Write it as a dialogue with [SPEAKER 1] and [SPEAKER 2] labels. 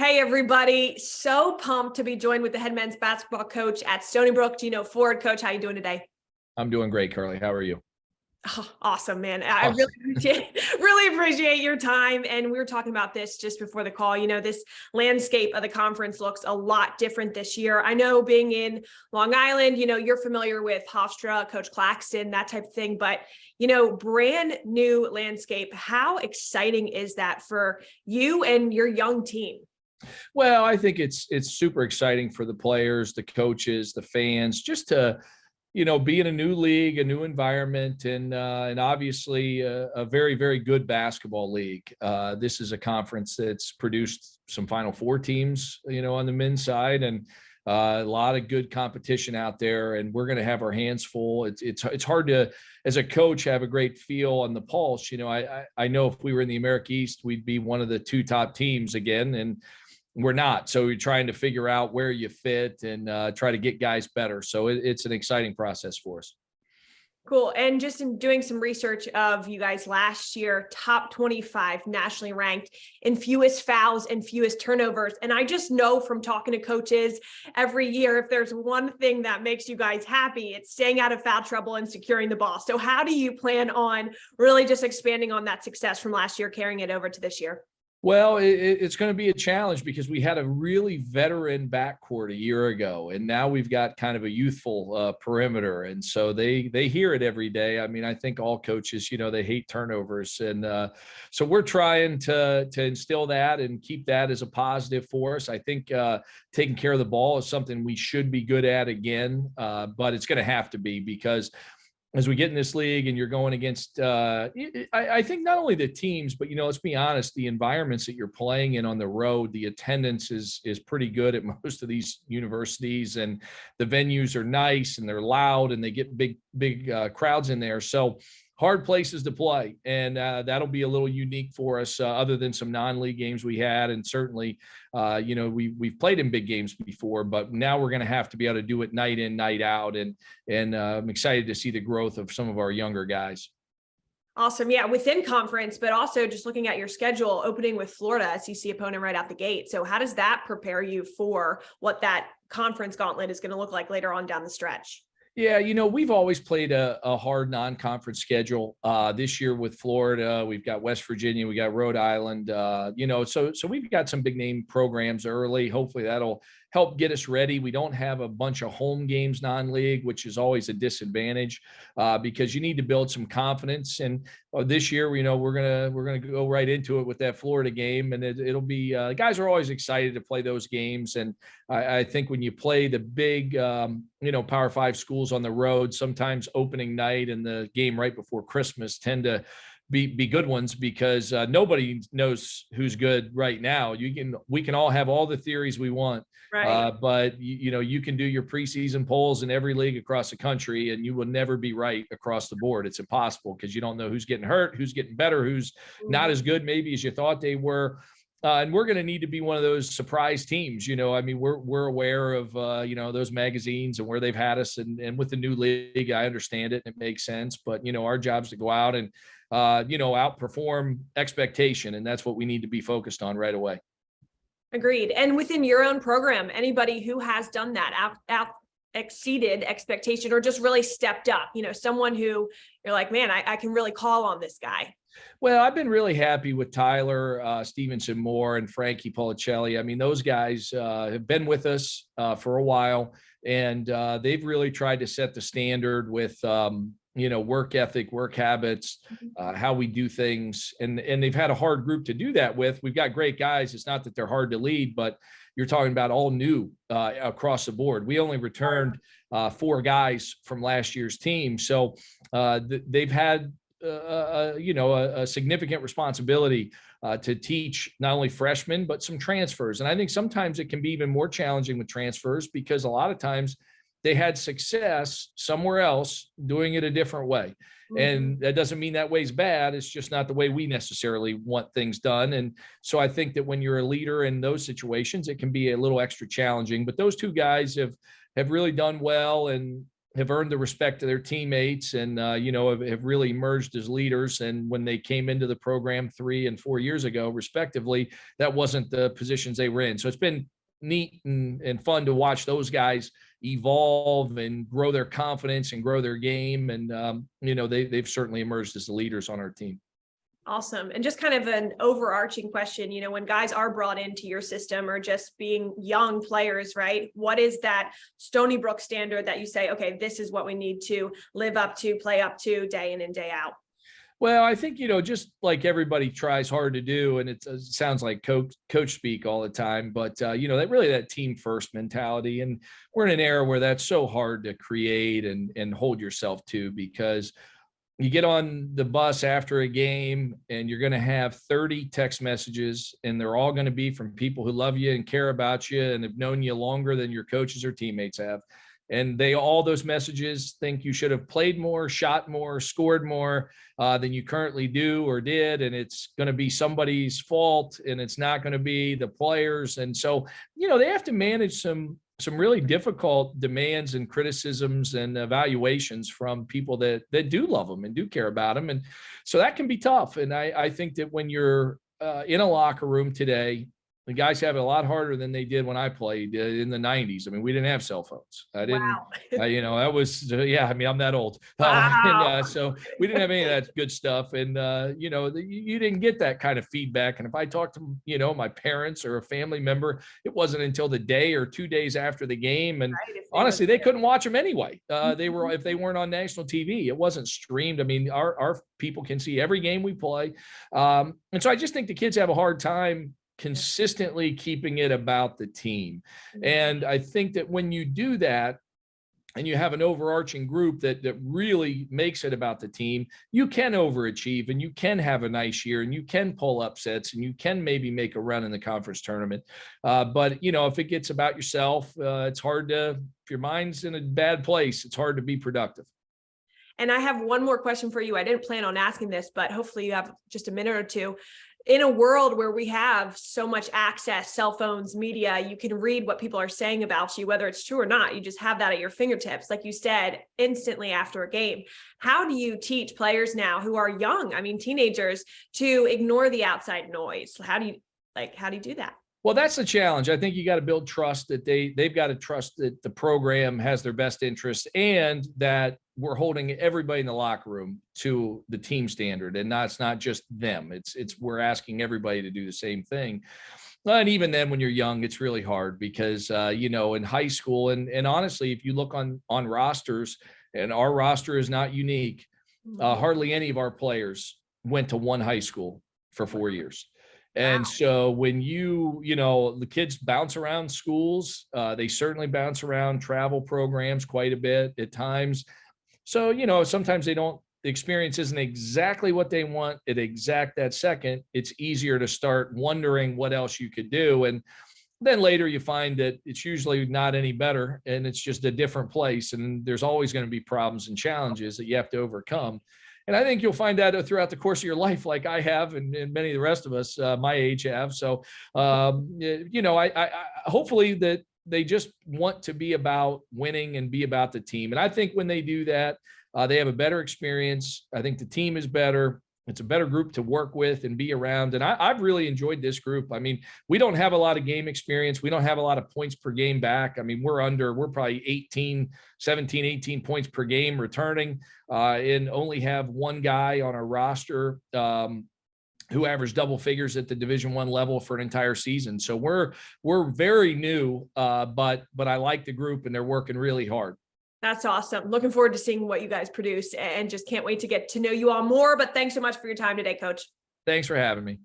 [SPEAKER 1] Hey, everybody. So pumped to be joined with the head men's basketball coach at Stony Brook, Geno. Coach, how you doing today?
[SPEAKER 2] I'm doing great, Carly. How are you?
[SPEAKER 1] Oh, awesome, man. I
[SPEAKER 2] Awesome.
[SPEAKER 1] really appreciate your time. And we were talking about this just before the call. This landscape of the conference looks a lot different this year. I know being in Long Island, you're familiar with Hofstra, Coach Claxton, that type of thing, but brand new landscape. How exciting is that for you and your young team?
[SPEAKER 2] Well, I think it's super exciting for the players, the coaches, the fans, just to be in a new league, a new environment, and obviously a very, very good basketball league. This is a conference that's produced some Final Four teams, on the men's side, and a lot of good competition out there. And we're going to have our hands full. It's hard to, as a coach, have a great feel on the pulse. I know if we were in the America East, we'd be one of the two top teams again, and we're not. So you're trying to figure out where you fit and try to get guys better. So it's an exciting process for us.
[SPEAKER 1] Cool. And just in doing some research of you guys last year, top 25 nationally ranked in fewest fouls and fewest turnovers. And I just know from talking to coaches every year, if there's one thing that makes you guys happy, it's staying out of foul trouble and securing the ball. So how do you plan on really just expanding on that success from last year, carrying it over to this year?
[SPEAKER 2] Well, it's going to be a challenge because we had a really veteran backcourt a year ago, and now we've got kind of a youthful perimeter, and so they hear it every day. I mean, I think all coaches, they hate turnovers, and so we're trying to instill that and keep that as a positive for us. I think taking care of the ball is something we should be good at again, but it's going to have to be because as we get in this league and you're going against, I think not only the teams, but, let's be honest, the environments that you're playing in on the road, the attendance is pretty good at most of these universities, and the venues are nice and they're loud and they get big crowds in there. So hard places to play. And that'll be a little unique for us other than some non-league games we had. And certainly, we've played in big games before, but now we're going to have to be able to do it night in, night out. And I'm excited to see the growth of some of our younger guys.
[SPEAKER 1] Awesome. Yeah, within conference, but also just looking at your schedule, opening with Florida, SEC opponent right out the gate. So how does that prepare you for what that conference gauntlet is going to look like later on down the stretch?
[SPEAKER 2] Yeah, we've always played a hard non-conference schedule. This year with Florida, we've got West Virginia, we got Rhode Island. So we've got some big name programs early. Hopefully that'll help get us ready. We don't have a bunch of home games non-league, which is always a disadvantage because you need to build some confidence. And this year, we're gonna go right into it with that Florida game, and it'll be guys are always excited to play those games. And I think when you play the big Power 5 schools on the road, sometimes opening night and the game right before Christmas tend to be good ones because nobody knows who's good right now. We can all have all the theories we want,
[SPEAKER 1] right?
[SPEAKER 2] But you can do your preseason polls in every league across the country, and you will never be right across the board. It's impossible because you don't know who's getting hurt, who's getting better, who's not as good maybe as you thought they were. And we're going to need to be one of those surprise teams. I mean, we're aware of, those magazines and where they've had us. And with the new league, I understand it and it makes sense. But, our job's to go out and, outperform expectation. And that's what we need to be focused on right away.
[SPEAKER 1] Agreed. And within your own program, anybody who has done that, out exceeded expectation or just really stepped up, someone who you're like, man, I can really call on this guy.
[SPEAKER 2] Well, I've been really happy with Tyler Stevenson Moore and Frankie Policelli. I mean, those guys have been with us for a while, and they've really tried to set the standard with, work ethic, work habits, how we do things. And they've had a hard group to do that with. We've got great guys. It's not that they're hard to lead, but you're talking about all new across the board. We only returned 4 guys from last year's team. So they've had a significant responsibility to teach not only freshmen, but some transfers. And I think sometimes it can be even more challenging with transfers because a lot of times they had success somewhere else doing it a different way. And that doesn't mean that way's bad. It's just not the way we necessarily want things done. And so I think that when you're a leader in those situations, it can be a little extra challenging. But those two guys have really done well. And have earned the respect of their teammates and, have really emerged as leaders. And when they came into the program 3 and 4 years ago, respectively, that wasn't the positions they were in. So it's been neat and fun to watch those guys evolve and grow their confidence and grow their game. And, they've certainly emerged as the leaders on our team.
[SPEAKER 1] Awesome. And just kind of an overarching question, when guys are brought into your system or just being young players, right? What is that Stony Brook standard that you say, okay, this is what we need to live up to, play up to day in and day out?
[SPEAKER 2] Well, I think, just like everybody tries hard to do, and it sounds like coach speak all the time, but, that team first mentality. And we're in an era where that's so hard to create and hold yourself to, because you get on the bus after a game and you're going to have 30 text messages, and they're all going to be from people who love you and care about you and have known you longer than your coaches or teammates have. And all those messages think you should have played more, shot more, scored more than you currently do or did. And it's going to be somebody's fault, and it's not going to be the players. And so, they have to manage some really difficult demands and criticisms and evaluations from people that do love them and do care about them. And so that can be tough. And I think that when you're in a locker room today, the guys have it a lot harder than they did when I played in the 90s. I mean, we didn't have cell phones. I didn't,
[SPEAKER 1] wow.
[SPEAKER 2] That was, I'm that old.
[SPEAKER 1] Wow.
[SPEAKER 2] And so we didn't have any of that good stuff. And, you didn't get that kind of feedback. And if I talked to, my parents or a family member, it wasn't until the day or 2 days after the game. And
[SPEAKER 1] right,
[SPEAKER 2] honestly, they couldn't watch them anyway. If they weren't on national TV, it wasn't streamed. I mean, our people can see every game we play. And so I just think the kids have a hard time consistently keeping it about the team. And I think that when you do that and you have an overarching group that really makes it about the team, you can overachieve and you can have a nice year and you can pull upsets and you can maybe make a run in the conference tournament. But, if it gets about yourself, it's hard to, if your mind's in a bad place, it's hard to be productive.
[SPEAKER 1] And I have one more question for you. I didn't plan on asking this, but hopefully you have just a minute or two. In a world where we have so much access, cell phones, media, you can read what people are saying about you, whether it's true or not. You just have that at your fingertips, like you said, instantly after a game. How do you teach players now who are young, teenagers, to ignore the outside noise? How do you do that?
[SPEAKER 2] Well, that's the challenge. I think you got to build trust that they've got to trust that the program has their best interests and that we're holding everybody in the locker room to the team standard. And it's not just them. We're asking everybody to do the same thing. And even then, when you're young, it's really hard because, in high school and honestly, if you look on rosters, and our roster is not unique, hardly any of our players went to one high school for 4 years. And so when the kids bounce around schools, they certainly bounce around travel programs quite a bit at times. So, sometimes the experience isn't exactly what they want at that second. It's easier to start wondering what else you could do. And then later you find that it's usually not any better and it's just a different place. And there's always going to be problems and challenges that you have to overcome. And I think you'll find that throughout the course of your life, like I have, and many of the rest of us my age have. So, I hopefully that they just want to be about winning and be about the team. And I think when they do that, they have a better experience. I think the team is better. It's a better group to work with and be around. And I've really enjoyed this group. I mean, we don't have a lot of game experience. We don't have a lot of points per game back. I mean, we're probably 17, 18 points per game returning and only have one guy on our roster who averaged double figures at the Division I level for an entire season. So we're very new, but I like the group and they're working really hard.
[SPEAKER 1] That's awesome. Looking forward to seeing what you guys produce and just can't wait to get to know you all more. But thanks so much for your time today, Coach.
[SPEAKER 2] Thanks for having me.